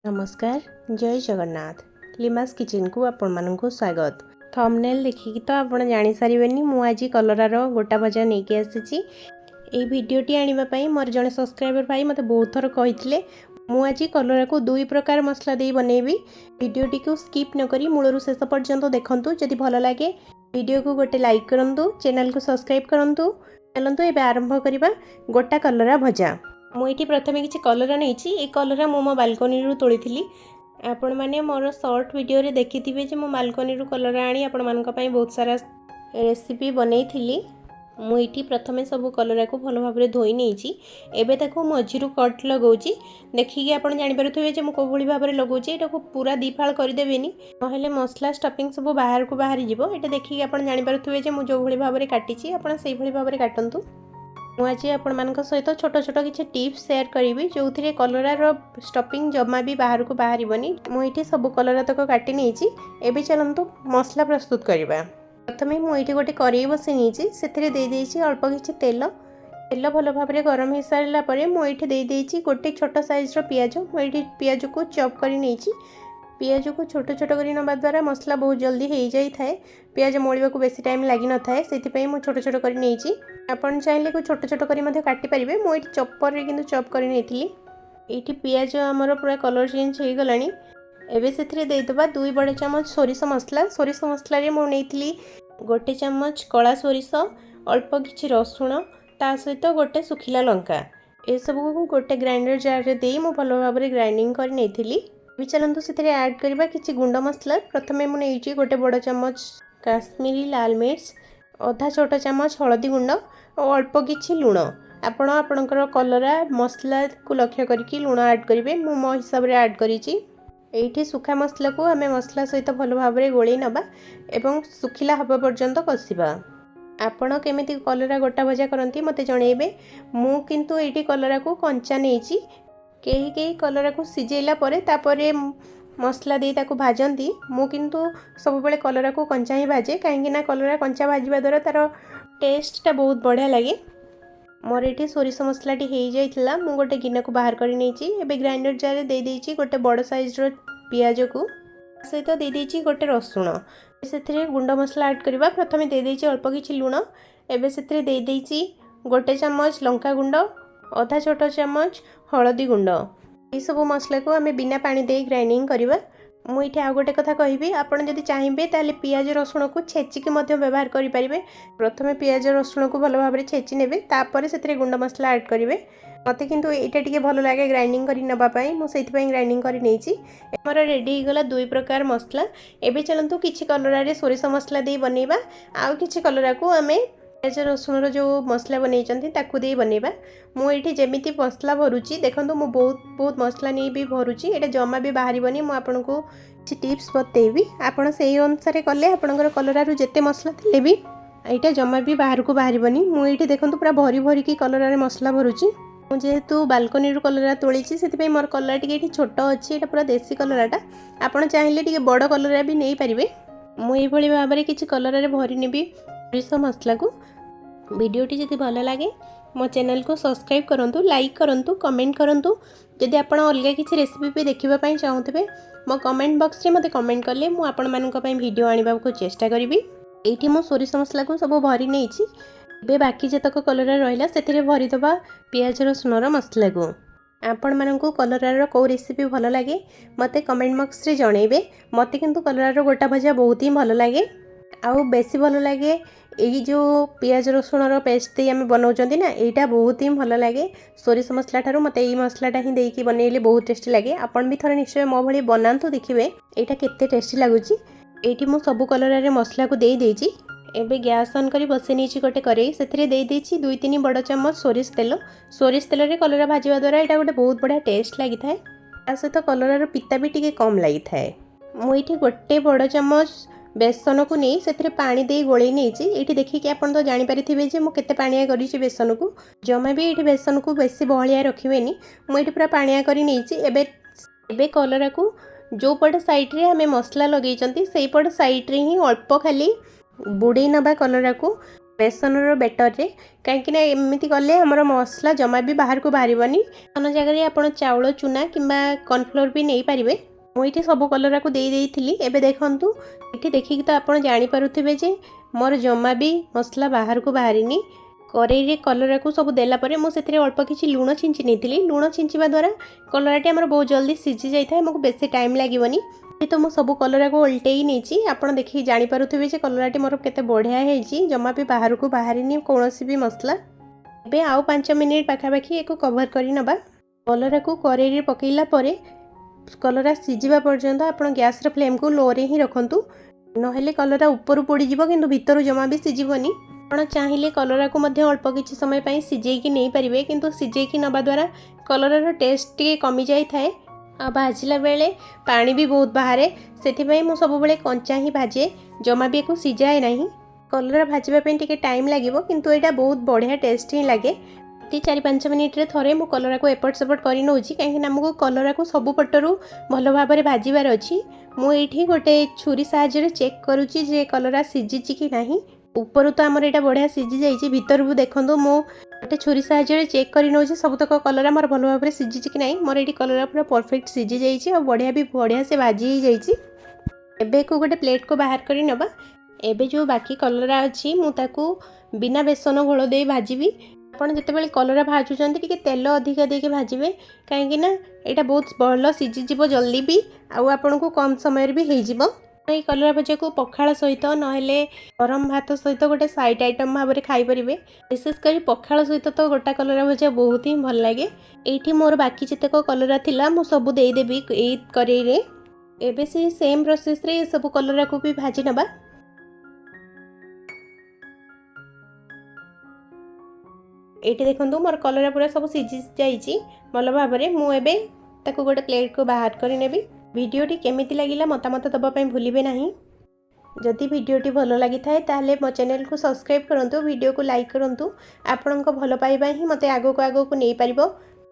नमस्कार जय जगन्नाथ लिमास किचन को आपण मानक स्वागत। थंबनेल देखिकी तो आपण जानि सारिबेनी मु आज कलरार गोटा भजा नेकी आसीची। ए वीडियोटी आनिबा पई मोर जने सब्सक्राइबर भाई मते बहुत थर कहिथिले मु आज कलरा को दुई प्रकार मसला देई बनेबी। वीडियोटी को स्किप न करी मूलरू शेष पर्यंत देखंतु। जदि भलो लागे वीडियो को गोटे लाइक करंतु, चैनल को सब्सक्राइब करंतु। चलंतु एबे आरंभ करिबा गोटा कलरा भजा। मुझे प्रथम किसी कलरा नहीं ये कलरा मो बालकनी रू तोड़ी आपण मैंने मोर शॉर्ट वीडियो रे देखी थे जे मो बालकनी रू कलरा आनी आपण मानक पई बहुत सारा रेसिपी बनई थी। मुझे प्रथम सब कलरा को भल भाव में धोई नहीं एबे ताको मझी कट लगाऊँ। देखिए आप जानीपारे जे मुझे कौली भाव में लगाऊँ यहाँ को पूरा दीफाड़ करदेवेनि ना मसला स्टफिंग सब बाहर को बाहरी जीव। ये देखिए आप जानीपारे जे मुझे जो भाई भाव में काटी आप भाव में काटतु। मुझे आपण सहित छोट छोट किसी टिप्स शेयर करी जो थे कलरार स्टफिंग जमा भी बाहर को बाहर मुझे सब कलरा तक काटी नहीं। एबे चलतु मसला प्रस्तुत करवा। प्रथम मुझे गोटे कड़े बसई नहीं से अल्प किसी तेल तेल भल भाव में गरम हो सारापर मुझे गोटे छोट साइज्र पिज मुझे पिज को चॉप कर नहीं। पिज को छोट छोट कर नवा द्वारा मसला बहुत जल्दी हो जाए था। पिज मोड़ा को बेसी टाइम लगी न था से मुझे छोट छोट कर नहीं। आपन चाहिए को छोट छोट कर काटी पारे। मुझे चॉपर कि चॉप कर नहीं। ये पिज आमर पूरा कलर चेंज हो गला। एवं से देदेबा 2 बड़ चामच सोरिष मसला। सोरिष मसलार मुझे गोटे चामच कला सोरिष अल्प किसी रसुण ता सहित गोटे सुखिला लंका ये सब को गोटे ग्राइंडर जार रे दे मु भल भाव में ग्राइंडिंग कर नहीं। चलतु से ऐड करवा किसी गुंड मसला। प्रथम मुझे गोटे बड़ चामच काश्मीरी लाल मिर्च अधा छोट चामच हलदी गुंड और अल्प किसी लुण। आपण आपणकर कलरा मसला को लक्ष्य करके लुण ऐड करेंगे। मु मो हिसाब से ऐड करी सुखा मसला को आम मसला सहित भल भाव में गोल नवा एवं सुखिला हवा पर्यंत कषा। आपण केमिति कलरा गोटा भजा करती मते जणेबे। मु किंतु ये कलरा को कंचा नहीं। कई कलरा को सिझेला तापरे मसला दे ताको भाजती। मु किंतु सब बेले कलरा को कंचा ही भाजे कहीं कलरा कंचा भाजवा द्वारा तार टेस्टा बहुत बढ़िया लगे। मोर ये सोरिष मसलाटी हो जाता मु गोटे गिना को बाहर कर नहीं। ग्राइंडर जार दे देछि गोटे बड़ साइज्र पियाज को सहित दे देछि गोटे रसुण। से गुंड मसला ऐड करवा। प्रथम दे देछि अल्प किछि लुण। एबे से दे देछि गोटे चामच लंका गुंड अधा छोट चामच हलदी गुंड। ये सब मसला को आम बिना पानी दे ग्राइंडिंग करवा। मुझे आ गोटे कथा कहि आपड़ जदि चाहिए ताले पियाज रसुण को छेचिकी व्यवहार करेंगे। प्रथम पियाज रसुण को भल भाव में छेची ने से गुंड मसला ऐड करेंगे। मत किंतु यहाँ टी भल लगे ग्राइंडिंग कर नापाई मुझे ग्राइंडिंग कर नहीं। मोर रेडी होगला 2 प्रकार मसला। एबे चलतु किसी कलरा सोरिष मसला दे बनइबा आउ किसी कलरा को आम पियाज रसुण जो मसला बनई ताकू दे बनइबा। मुझे जमी मसला भरुची देखो मु बहुत मसला नहीं भी भरुची। ये जमा भी बाहर मुझे किसी टिप्स बतेबी। आपड़ से अनुसार कले आपंकर कलरारू जिते मसला थे भी यहाँ जमा भी बाहर को बाहर मुझे देखो पूरा भरी भरी की कलर मसला भरुची। जेहेतु बालकनी कलरा तोड़ी से मोर कलर टी छोट अच्छी ये पूरा देसी कलराटा। आपड़ चाहिए टी बड़ कलरा भी नहीं पारे। मुझे भाव में किसी कलर भरी नेबी सोरिष मसला को। वीडियोटी जदि भल लगे मो चैनल को सब्सक्राइब करूँ, लाइक करूँ, कमेंट करूँ। जदि आपण अलग किसी रेसिपी भी देखापी चाहूथे मो कमेंट बॉक्स रे मते कमेंट कले मु आपण मानक पई वीडियो आनिबा को चेष्टा करी। एठी मो सोरिष मसला को सब भरी नहीं। बे बाकी जतक कलरा रहिला सेथिरे भरी दबा पियाज रसुणर मसला को। आपण मानकु कलरार को रेसिपी भल लगे मते कमेंट बॉक्स रे जणेबे। मते किंतु कलरार गोटा भजा बहुत ही भल लगे आउ बेसी भल लगे। यही जो पियाज रसुणर पेस्ट दे आम बनाऊँ ना यहाँ बहुत ही भल लगे। सोरिष मसला ठारू मते यही मसलाटा ही देकी बनइले बहुत टेस्टी लगे। आपन भी थोड़ा निश्चय मो भली बनातु देखिए यहाँ केते टेस्टी लगुच। ये मु सब कलर मसला को दे देछि। एबे गैस ऑन करी बसे नहीं गोटे कड़े से दे देछि 2-3 बड़ चामच सोरिष तेल। सोरिष तेल कलरा भाजवा द्वारा यहाँ गोटे बहुत बढ़िया टेस्ट लगी था। सहित कलरार पिता भी टी कम लगी थाए। मुझे गोटे बड़ चामच बेसन को नहीं से पानी दे गोले नहीं। ये देखिए आप तो जानीपारे जे मुझे पानिया करी बेसन को। जमा भी ये बेसन को बेसी बहलिया रखिए मुझे पूरा पानिया कर नहीं। कलरा को जो पट साइड्रे आम मसला लगे से पट साइड्रे ही अल्प खाली बुड़े नवा कलरा को बेसनर बेटर रे कहीं एमती कले आमर मसला जमा भी बाहर को बाहरनी अन जगह आप चाउल चूना कि कॉर्नफ्लोर भी नहीं पारे मुझे सब कलरा को दे एबे देखंतु ये देखिक तो आप जानीपे जे मोर जमा भी मसला बाहर को बाहरनी करेई कलरा को सब देलापर मुझे अल्प किसी लुण छिंची नहीं लुण छिंचवा द्वारा कलराटी आमर बहुत जल्दी सीझी जाए मुझे बेसी टाइम लगेनि तो मुझे सब कलरा को उल्टे नहीं आप देखिए जानीपे जे कलराटी मोर केते बढ़िया है जमा भी बाहर को बाहरनी कौन भी मसला ए आउ 5 मिनिट पाखापाखि एक कवर कर नवा कलरा को करेई पकईला कलरा सीझा पर्यंत आप गैस फ्लेम को लो रे ही रखु नहेले कलरा ऊपर पोड़ कि भितर जमा भी सीझबनी आप चाहिए कलरा को अल्प किसी समय पर सीझेकी नहीं पारे किंतु सीझेकी नवा द्वारा कलरार टेस्ट टे कमी जाए आ भाजला बेले पानी भी बहुत बाहर से मुझे सब कंचा ही भाजे जमा भी एक सीझाए ना कलरा भाजवाई टे टाइम लगे किंतु यहाँ बहुत बढ़िया टेस्ट ही लगे 4-5 मिनिट्रे थे मु कलरा को एपट सेपट कर नौची कहीं आमको कलरा को सब पटरू भल भाव में भाजबार अच्छी मुझे गोटे छुरी साहाय्य चेक करुच्ची जे कलरा सीझी कि ना ऊपर तो आमर यहाँ बढ़िया सीझी जाइए भीतर भी देखूँ मु गोटे छुरी साहाय्य चेक कर नौची सबतक कलरा मोर भल भाव में सीझी कि ना मोर ये कलरा पूरा परफेक्ट सीझी जाइए और बढ़िया भी बढ़िया से भाजी जाइए एबे को गोटे प्लेट को बाहर कर नवा एबे जो बाकी कलरा अच्छी मुझे बिना बेसन घोल दे भाजी आपड़ जिते कलरा भाजुंट टी तेल अधिका देके भाजबे कहीं यहाँ बहुत भल सीझीज जल्दी भी आपन को कम समय भी हो कलरा भजा को पखाल सहित नहेले गरम भात सहित गोटे साइड आइटम भाव में खाईपर विशेषकर पखाल सहित तो गोटा कलरा भजा बहुत ही भल लगे ये मोर बाकी जितक कलरा थिला मु सब देदेवी ये करेई एबे से सेम प्रोसेस रे सब कलरा को भी भाजी नबा ये देखो मोर कलरा पूरा सब सीझी जाइए भल भाव में मुझे गोटे प्लेट को बाहर करें वीडियोटी केमिति लगिला मतामत दबाई भूलिबे नहीं जदि वीडियोटी भल लगी थाए ताहले मो चैनल को सब्सक्राइब करूँ वीडियो को लाइक करूँ आपण भल पाइबा ही मत आगो को नहीं पारिबो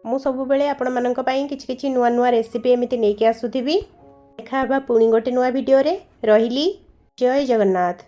मु सब बेले आपण मानक पई किछि नुआ नुआ रेसिपी एमिति नहीं आसुथिबी देखा पुणी गोटे नुआ वीडियो रे रहिली जय जगन्नाथ।